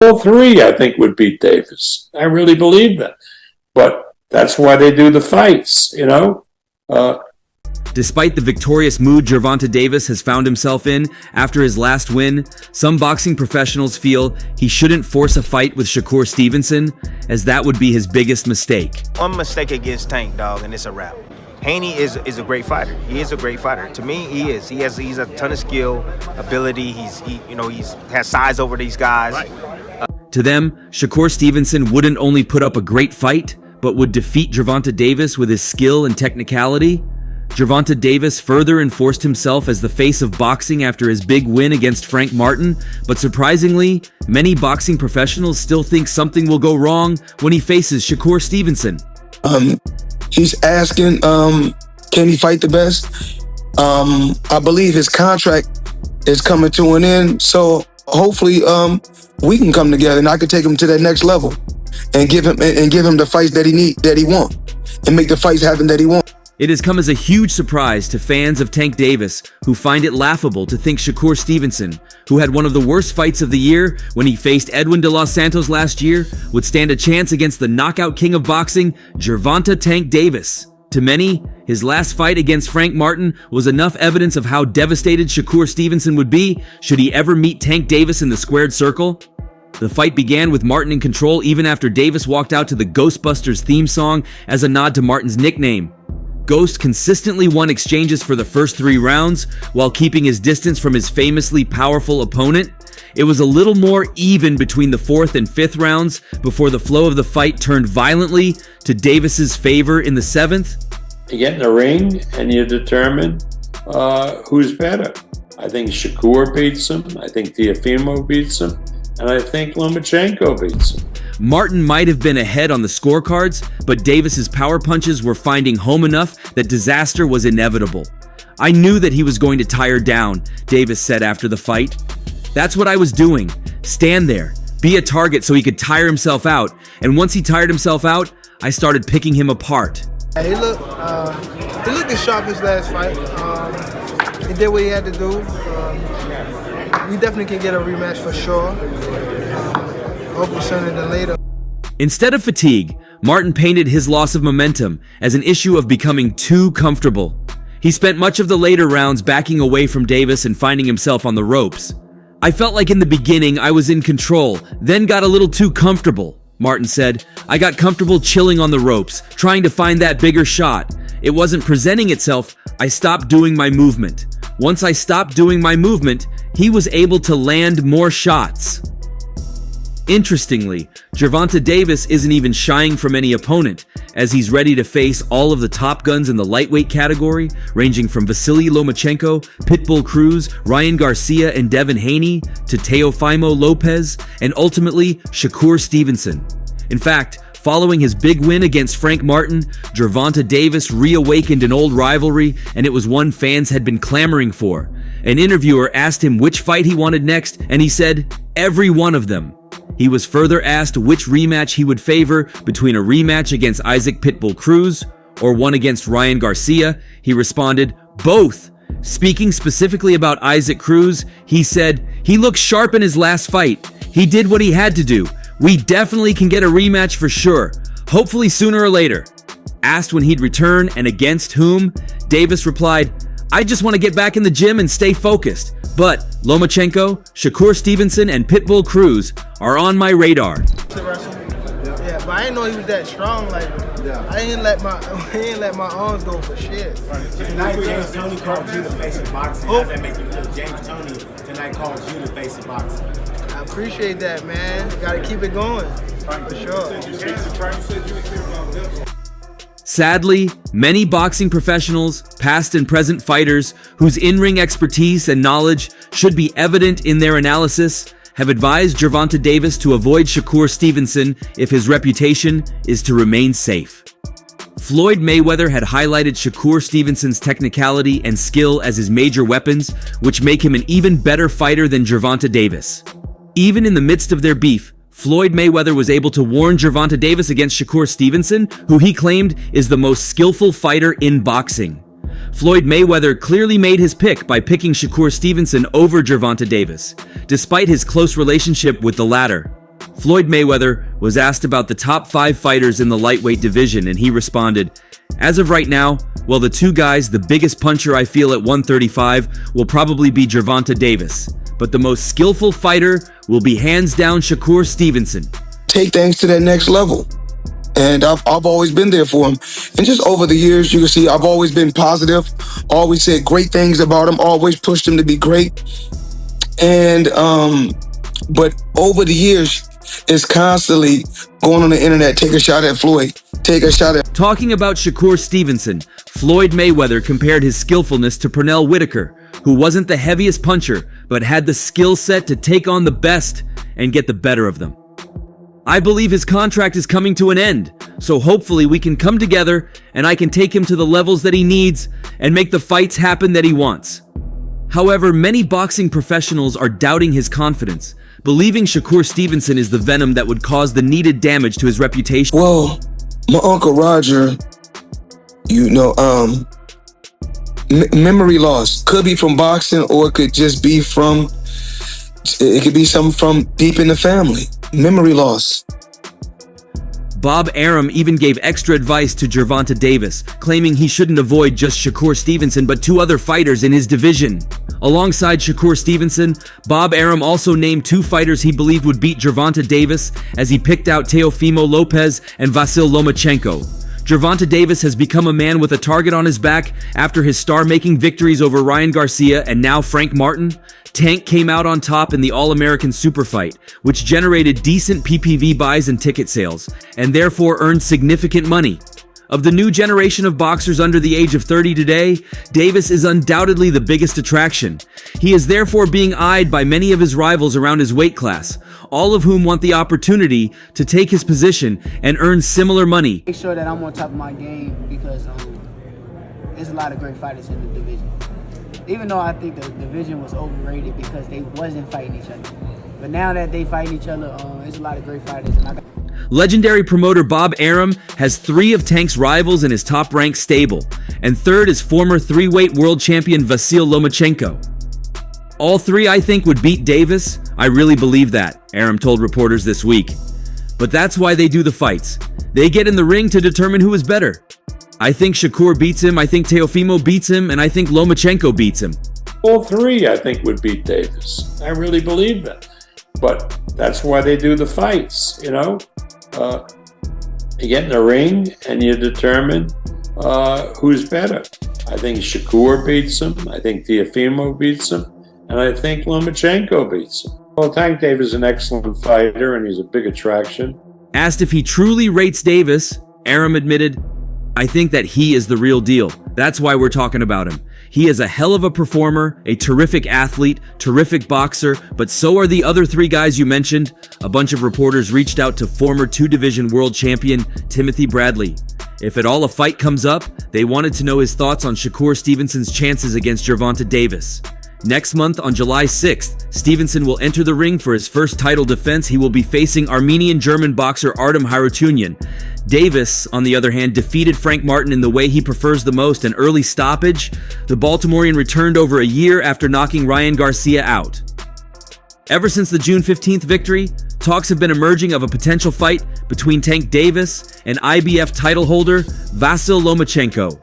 all three, I think, would beat Davis. I really believe that. But that's why they do the fights, you know? Despite the victorious mood Gervonta Davis has found himself in after his last win, some boxing professionals feel he shouldn't force a fight with Shakur Stevenson, as that would be his biggest mistake. One mistake against Tank, dog, and it's a wrap. Haney is a great fighter. He is a great fighter. To me, he is. He's a ton of skill, ability. He has size over these guys. Right. To them, Shakur Stevenson wouldn't only put up a great fight, but would defeat Gervonta Davis with his skill and technicality. Gervonta Davis further enforced himself as the face of boxing after his big win against Frank Martin, but surprisingly, many boxing professionals still think something will go wrong when he faces Shakur Stevenson. He's asking, can he fight the best? I believe his contract is coming to an end, so hopefully we can come together and I can take him to that next level and give him the fights that he wants, and make the fights happen that he wants. It has come as a huge surprise to fans of Tank Davis, who find it laughable to think Shakur Stevenson, who had one of the worst fights of the year when he faced Edwin de los Santos last year, would stand a chance against the knockout king of boxing, Gervonta Tank Davis. To many, his last fight against Frank Martin was enough evidence of how devastated Shakur Stevenson would be should he ever meet Tank Davis in the squared circle. The fight began with Martin in control even after Davis walked out to the Ghostbusters theme song as a nod to Martin's nickname. Ghost consistently won exchanges for the first 3 rounds while keeping his distance from his famously powerful opponent. It was a little more even between the 4th and 5th rounds before the flow of the fight turned violently to Davis's favor in the 7th. You get in the ring and you determine who's better. I think Shakur beats him. I think Teofimo beats him. And I think Lomachenko beats him. Martin might have been ahead on the scorecards, but Davis's power punches were finding home enough that disaster was inevitable. I knew that he was going to tire down, Davis said after the fight. That's what I was doing. Stand there, be a target so he could tire himself out. And once he tired himself out, I started picking him apart. He looked as sharp as last fight. He did what he had to do. We definitely can get a rematch for sure. Hopefully sooner than later. Instead of fatigue, Martin painted his loss of momentum as an issue of becoming too comfortable. He spent much of the later rounds backing away from Davis and finding himself on the ropes. I felt like in the beginning I was in control, then got a little too comfortable, Martin said. I got comfortable chilling on the ropes, trying to find that bigger shot. It wasn't presenting itself. I stopped doing my movement. Once I stopped doing my movement, he was able to land more shots. Interestingly, Gervonta Davis isn't even shying from any opponent, as he's ready to face all of the top guns in the lightweight category, ranging from Vasily Lomachenko, Pitbull Cruz, Ryan Garcia, and Devin Haney, to Teofimo Lopez, and ultimately Shakur Stevenson. In fact, following his big win against Frank Martin, Gervonta Davis reawakened an old rivalry, and it was one fans had been clamoring for. An interviewer asked him which fight he wanted next, and he said, every one of them. He was further asked which rematch he would favor between a rematch against Isaac Pitbull Cruz or one against Ryan Garcia. He responded, both. Speaking specifically about Isaac Cruz, he said, he looked sharp in his last fight. He did what he had to do. We definitely can get a rematch for sure, hopefully sooner or later. Asked when he'd return and against whom, Davis replied, I just want to get back in the gym and stay focused. But Lomachenko, Shakur Stevenson, and Pitbull Cruz are on my radar. Yeah, but I didn't know he was that strong. Like, I didn't let my arms go for shit. Tonight, James Toney called you the face of boxing. How does that make you feel? James Toney tonight called you the face of boxing. I appreciate that, man. Gotta keep it going, for sure. Sadly, many boxing professionals, past and present fighters, whose in-ring expertise and knowledge should be evident in their analysis, have advised Gervonta Davis to avoid Shakur Stevenson if his reputation is to remain safe. Floyd Mayweather had highlighted Shakur Stevenson's technicality and skill as his major weapons, which make him an even better fighter than Gervonta Davis. Even in the midst of their beef, Floyd Mayweather was able to warn Gervonta Davis against Shakur Stevenson, who he claimed is the most skillful fighter in boxing. Floyd Mayweather clearly made his pick by picking Shakur Stevenson over Gervonta Davis, despite his close relationship with the latter. Floyd Mayweather was asked about the top 5 fighters in the lightweight division, and he responded, "As of right now, well, the 2 guys, the biggest puncher I feel at 135 will probably be Gervonta Davis, but the most skillful fighter will be hands down Shakur Stevenson." Take things to that next level. And I've always been there for him. And just over the years, you can see I've always been positive, always said great things about him, always pushed him to be great. And, but over the years, it's constantly going on the internet, take a shot at Floyd, take a shot at... Talking about Shakur Stevenson, Floyd Mayweather compared his skillfulness to Pernell Whitaker, who wasn't the heaviest puncher, but had the skill set to take on the best and get the better of them. I believe his contract is coming to an end, so hopefully we can come together and I can take him to the levels that he needs and make the fights happen that he wants. However, many boxing professionals are doubting his confidence, believing Shakur Stevenson is the venom that would cause the needed damage to his reputation. Well, my Uncle Roger, memory loss could be from boxing, or it could just be from, it could be something from deep in the family. Memory loss. Bob Arum even gave extra advice to Gervonta Davis, claiming he shouldn't avoid just Shakur Stevenson but 2 other fighters in his division. Alongside Shakur Stevenson, Bob Arum also named 2 fighters he believed would beat Gervonta Davis, as he picked out Teofimo Lopez and Vasyl Lomachenko. Gervonta Davis has become a man with a target on his back after his star-making victories over Ryan Garcia and now Frank Martin. Tank came out on top in the All-American Super Fight, which generated decent PPV buys and ticket sales, and therefore earned significant money. Of the new generation of boxers under the age of 30 today, Davis is undoubtedly the biggest attraction. He is therefore being eyed by many of his rivals around his weight class, all of whom want the opportunity to take his position and earn similar money. Make sure that I'm on top of my game, because there's a lot of great fighters in the division. Even though I think the division was overrated because they wasn't fighting each other. But now that they fight each other, there's a lot of great fighters. And Legendary promoter Bob Arum has 3 of Tank's rivals in his top-ranked stable, and 3rd is former 3-weight world champion Vasyl Lomachenko. All 3, I think, would beat Davis. I really believe that, Arum told reporters this week. But that's why they do the fights. They get in the ring to determine who is better. I think Shakur beats him, I think Teofimo beats him, and I think Lomachenko beats him. All 3, I think, would beat Davis. I really believe that. But that's why they do the fights, You get in the ring and you determine who's better. I think Shakur beats him, I think Teofimo beats him, and I think Lomachenko beats him. Well, Tank Davis is an excellent fighter and he's a big attraction. Asked if he truly rates Davis, Arum admitted, "I think that he is the real deal. That's why we're talking about him. He is a hell of a performer, a terrific athlete, terrific boxer, but so are the other 3 guys you mentioned." A bunch of reporters reached out to former 2-division world champion Timothy Bradley. If at all a fight comes up, they wanted to know his thoughts on Shakur Stevenson's chances against Gervonta Davis. Next month, on July 6th, Stevenson will enter the ring for his first title defense. He will be facing Armenian-German boxer Arum Harutyunyan. Davis, on the other hand, defeated Frank Martin in the way he prefers the most, an early stoppage. The Baltimorean returned over a year after knocking Ryan Garcia out. Ever since the June 15th victory, talks have been emerging of a potential fight between Tank Davis and IBF title holder Vasyl Lomachenko.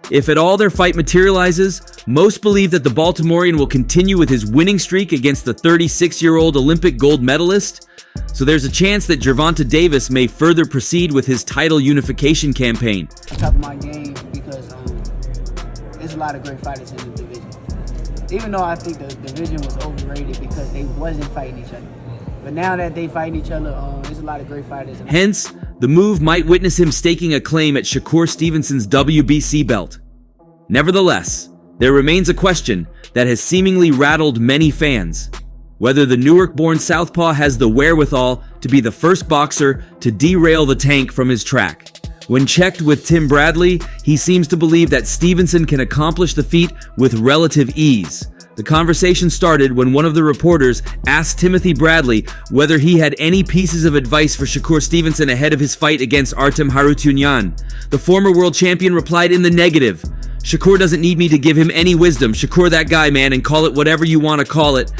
If at all their fight materializes, most believe that the Baltimorean will continue with his winning streak against the 36-year-old Olympic gold medalist. So there's a chance that Gervonta Davis may further proceed with his title unification campaign. On top of my game, because there's a lot of great fighters in the division. Even though I think the division was overrated because they wasn't fighting each other. But now that they fight each other, there's a lot of great fighters. Hence, the move might witness him staking a claim at Shakur Stevenson's WBC belt. Nevertheless, there remains a question that has seemingly rattled many fans: whether the Newark-born southpaw has the wherewithal to be the first boxer to derail the Tank from his track. When checked with Tim Bradley, he seems to believe that Stevenson can accomplish the feat with relative ease. The conversation started when one of the reporters asked Timothy Bradley whether he had any pieces of advice for Shakur Stevenson ahead of his fight against Arum Harutyunyan. The former world champion replied in the negative. Shakur doesn't need me to give him any wisdom. Shakur that guy, man, and call it whatever you want to call it.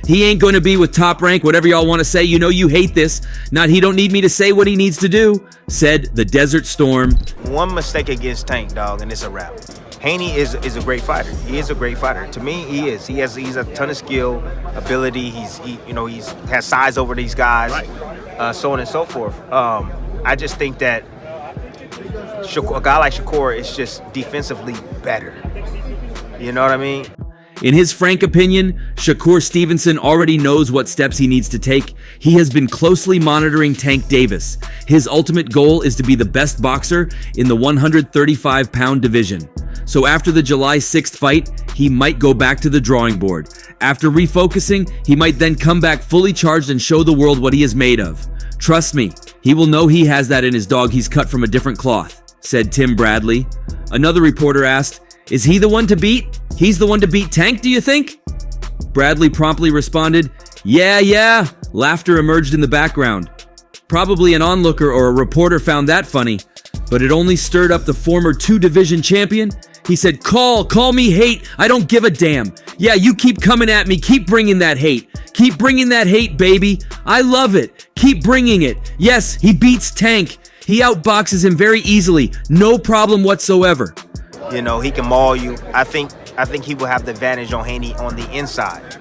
He ain't going to be with Top Rank, whatever y'all want to say. You know you hate this. Not he don't need me to say what he needs to do, said the Desert Storm. One mistake against Tank, dog, and it's a wrap. Haney is a great fighter. He is a great fighter. To me, he is. He's a ton of skill, ability. He's has size over these guys, so on and so forth. I just think that a guy like Shakur is just defensively better. You know what I mean? In his frank opinion, Shakur Stevenson already knows what steps he needs to take. He has been closely monitoring Tank Davis. His ultimate goal is to be the best boxer in the 135-pound division. So after the July 6th fight, he might go back to the drawing board. After refocusing, he might then come back fully charged and show the world what he is made of. Trust me, he will know he has that in his dog. He's cut from a different cloth, said Tim Bradley. Another reporter asked, is he the one to beat? He's the one to beat Tank, do you think? Bradley promptly responded, yeah. Laughter emerged in the background. Probably an onlooker or a reporter found that funny, but it only stirred up the former two-division champion. He said, call me hate. I don't give a damn. Yeah, you keep coming at me. Keep bringing that hate. Keep bringing that hate, baby. I love it. Keep bringing it. Yes, he beats Tank. He outboxes him very easily. No problem whatsoever. You know, he can maul you. I think he will have the advantage on Haney on the inside.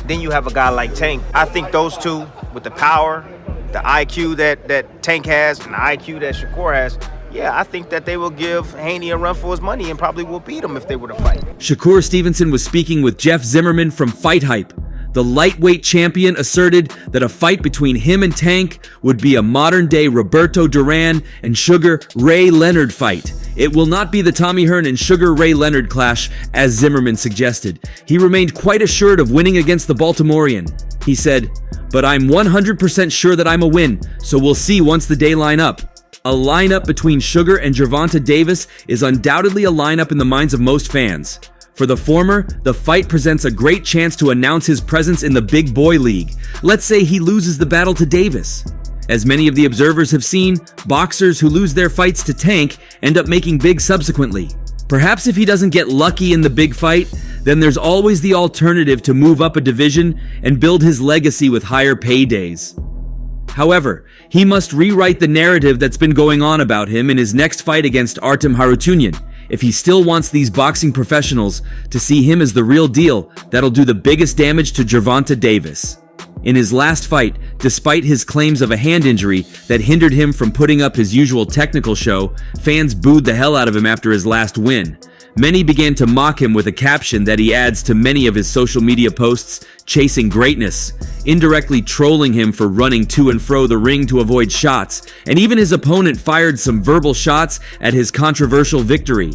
Then you have a guy like Tank. I think those two, with the power, the IQ that Tank has, and the IQ that Shakur has, yeah, I think that they will give Haney a run for his money and probably will beat him if they were to fight. Shakur Stevenson was speaking with Jeff Zimmerman from Fight Hype. The lightweight champion asserted that a fight between him and Tank would be a modern-day Roberto Duran and Sugar Ray Leonard fight. It will not be the Tommy Hearn and Sugar Ray Leonard clash, as Zimmerman suggested. He remained quite assured of winning against the Baltimorean. He said, but I'm 100% sure that I'm a win, so we'll see once the day line up. A lineup between Sugar and Gervonta Davis is undoubtedly a lineup in the minds of most fans. For the former, the fight presents a great chance to announce his presence in the big boy league. Let's say he loses the battle to Davis. As many of the observers have seen, boxers who lose their fights to Tank end up making big subsequently. Perhaps if he doesn't get lucky in the big fight, then there's always the alternative to move up a division and build his legacy with higher paydays. However, he must rewrite the narrative that's been going on about him in his next fight against Artem Harutyunyan. If he still wants these boxing professionals to see him as the real deal, that'll do the biggest damage to Gervonta Davis. In his last fight, despite his claims of a hand injury that hindered him from putting up his usual technical show, fans booed the hell out of him after his last win. Many began to mock him with a caption that he adds to many of his social media posts, chasing greatness, indirectly trolling him for running to and fro the ring to avoid shots, and even his opponent fired some verbal shots at his controversial victory.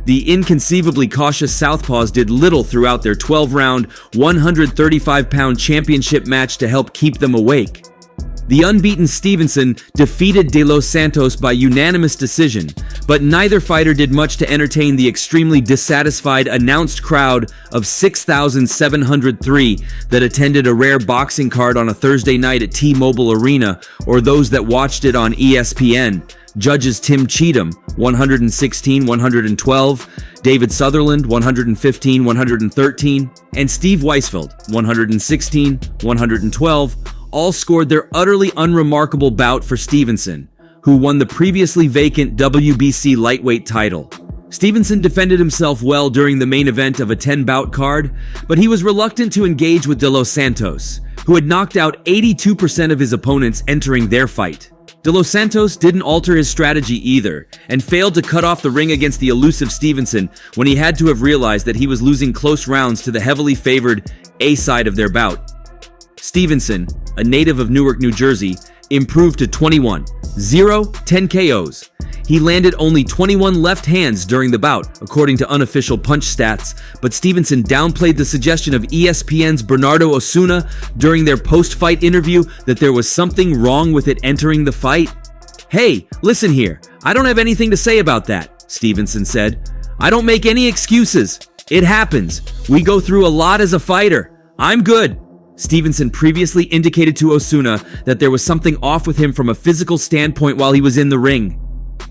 The inconceivably cautious Southpaws did little throughout their 12-round, 135-pound championship match to help keep them awake. The unbeaten Stevenson defeated De Los Santos by unanimous decision, but neither fighter did much to entertain the extremely dissatisfied announced crowd of 6,703 that attended a rare boxing card on a Thursday night at T-Mobile Arena, or those that watched it on ESPN. Judges Tim Cheatham, 116-112, David Sutherland, 115-113, and Steve Weisfeld, 116-112, all scored their utterly unremarkable bout for Stevenson, who won the previously vacant WBC lightweight title. Stevenson defended himself well during the main event of a 10-bout card, but he was reluctant to engage with De Los Santos, who had knocked out 82% of his opponents entering their fight. De Los Santos didn't alter his strategy either, and failed to cut off the ring against the elusive Stevenson when he had to have realized that he was losing close rounds to the heavily favored A side of their bout. Stevenson, a native of Newark, New Jersey, improved to 21-0, 10 KOs. He landed only 21 left hands during the bout, according to unofficial punch stats, but Stevenson downplayed the suggestion of ESPN's Bernardo Osuna during their post-fight interview that there was something wrong with it entering the fight. "Hey, listen here, I don't have anything to say about that," Stevenson said. "I don't make any excuses. It happens. We go through a lot as a fighter. I'm good." Stevenson previously indicated to Osuna that there was something off with him from a physical standpoint while he was in the ring.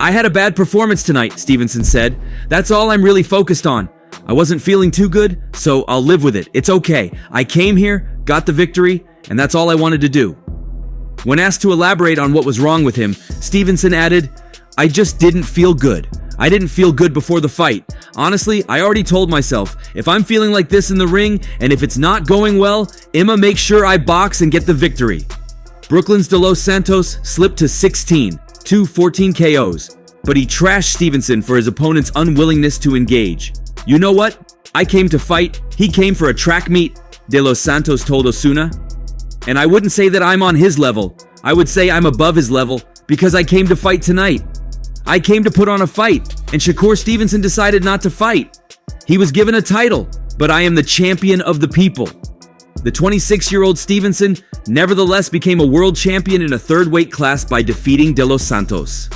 "I had a bad performance tonight," Stevenson said. "That's all I'm really focused on. I wasn't feeling too good, so I'll live with it. It's okay. I came here, got the victory, and that's all I wanted to do." When asked to elaborate on what was wrong with him, Stevenson added, "I just didn't feel good. I didn't feel good before the fight. Honestly, I already told myself, if I'm feeling like this in the ring, and if it's not going well, I'ma make sure I box and get the victory." Brooklyn's De Los Santos slipped to 16, 14 KOs, but he trashed Stevenson for his opponent's unwillingness to engage. "You know what? I came to fight. He came for a track meet," De Los Santos told Osuna. "And I wouldn't say that I'm on his level. I would say I'm above his level because I came to fight tonight. I came to put on a fight, and Shakur Stevenson decided not to fight. He was given a title, but I am the champion of the people." The 26-year-old Stevenson nevertheless became a world champion in a third weight class by defeating De Los Santos.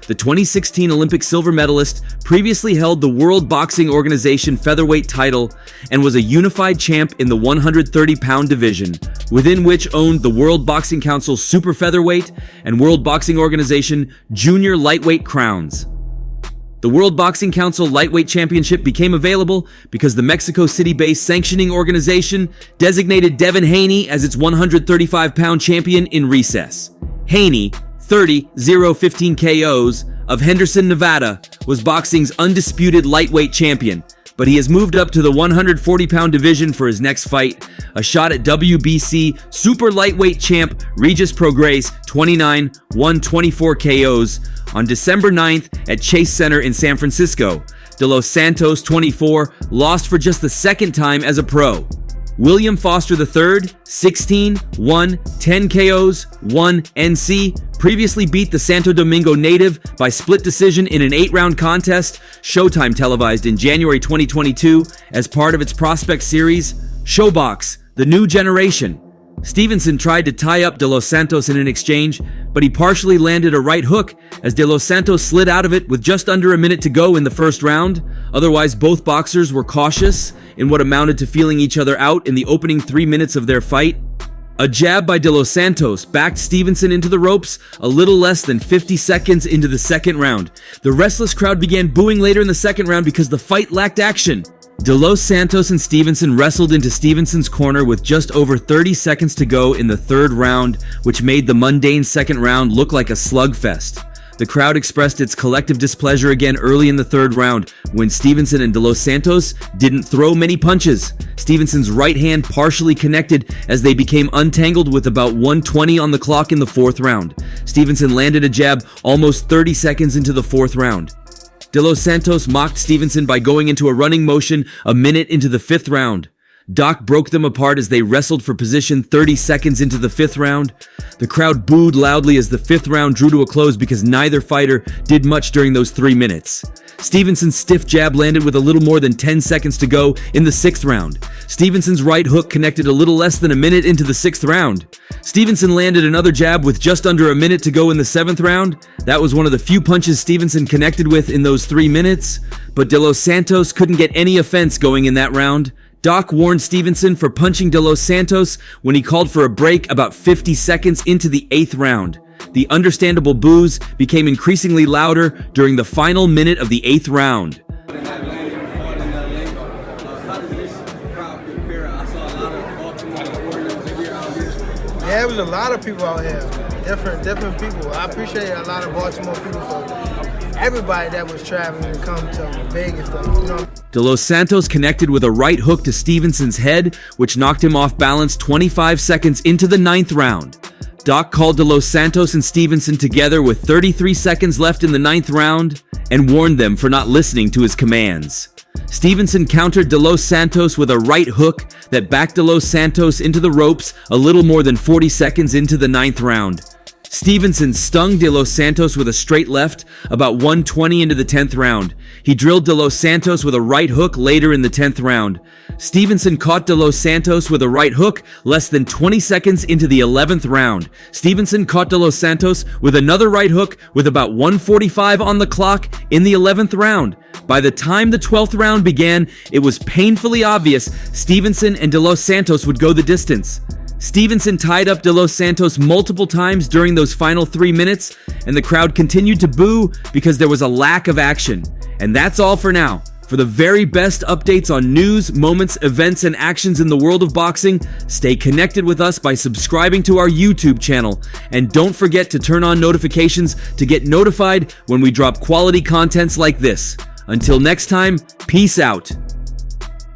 The 2016 Olympic silver medalist previously held the World Boxing Organization featherweight title and was a unified champ in the 130-pound division, within which owned the World Boxing Council super featherweight and World Boxing Organization junior lightweight crowns. The World Boxing Council Lightweight Championship became available because the Mexico City-based sanctioning organization designated Devin Haney as its 135-pound champion in recess. Haney, 30-0-15 KOs, of Henderson, Nevada, was boxing's undisputed lightweight champion, but he has moved up to the 140-pound division for his next fight, a shot at WBC super lightweight champ Regis Prograis, 29, won 24 KOs, on December 9th at Chase Center in San Francisco. De Los Santos, 24, lost for just the second time as a pro. William Foster III, 16, won 10 KOs, 1 NC, previously beat the Santo Domingo native by split decision in an 8-round contest, Showtime televised in January 2022 as part of its prospect series, Showbox, The New Generation. Stevenson tried to tie up De Los Santos in an exchange, but he partially landed a right hook as De Los Santos slid out of it with just under a minute to go in the first round. Otherwise, both boxers were cautious in what amounted to feeling each other out in the opening 3 minutes of their fight. A jab by De Los Santos backed Stevenson into the ropes a little less than 50 seconds into the second round. The restless crowd began booing later in the second round because the fight lacked action. De Los Santos and Stevenson wrestled into Stevenson's corner with just over 30 seconds to go in the third round, which made the mundane second round look like a slugfest. The crowd expressed its collective displeasure again early in the third round when Stevenson and De Los Santos didn't throw many punches. Stevenson's right hand partially connected as they became untangled with about 1:20 on the clock in the fourth round. Stevenson landed a jab almost 30 seconds into the fourth round. De Los Santos mocked Stevenson by going into a running motion a minute into the fifth round. Doc broke them apart as they wrestled for position 30 seconds into the fifth round. The crowd booed loudly as the fifth round drew to a close because neither fighter did much during those 3 minutes. Stevenson's stiff jab landed with a little more than 10 seconds to go in the sixth round. Stevenson's right hook connected a little less than a minute into the sixth round. Stevenson landed another jab with just under a minute to go in the seventh round. That was one of the few punches Stevenson connected with in those 3 minutes, but De Los Santos couldn't get any offense going in that round. Doc warned Stevenson for punching De Los Santos when he called for a break about 50 seconds into the eighth round. The understandable boos became increasingly louder during the final minute of the eighth round. Yeah, it was a lot of people out here, different people. I appreciate a lot of Baltimore people for everybody that was traveling to come to Vegas. De Los Santos connected with a right hook to Stevenson's head, which knocked him off balance 25 seconds into the ninth round. Doc called De Los Santos and Stevenson together with 33 seconds left in the ninth round and warned them for not listening to his commands. Stevenson countered De Los Santos with a right hook that backed De Los Santos into the ropes a little more than 40 seconds into the ninth round. Stevenson stung De Los Santos with a straight left about 1:20 into the 10th round. He drilled De Los Santos with a right hook later in the 10th round. Stevenson caught De Los Santos with a right hook less than 20 seconds into the 11th round. Stevenson caught De Los Santos with another right hook with about 1:45 on the clock in the 11th round. By the time the 12th round began, it was painfully obvious Stevenson and De Los Santos would go the distance. Stevenson tied up De Los Santos multiple times during those final 3 minutes, and the crowd continued to boo because there was a lack of action. And that's all for now. For the very best updates on news, moments, events, and actions in the world of boxing, stay connected with us by subscribing to our YouTube channel. And don't forget to turn on notifications to get notified when we drop quality contents like this. Until next time, peace out.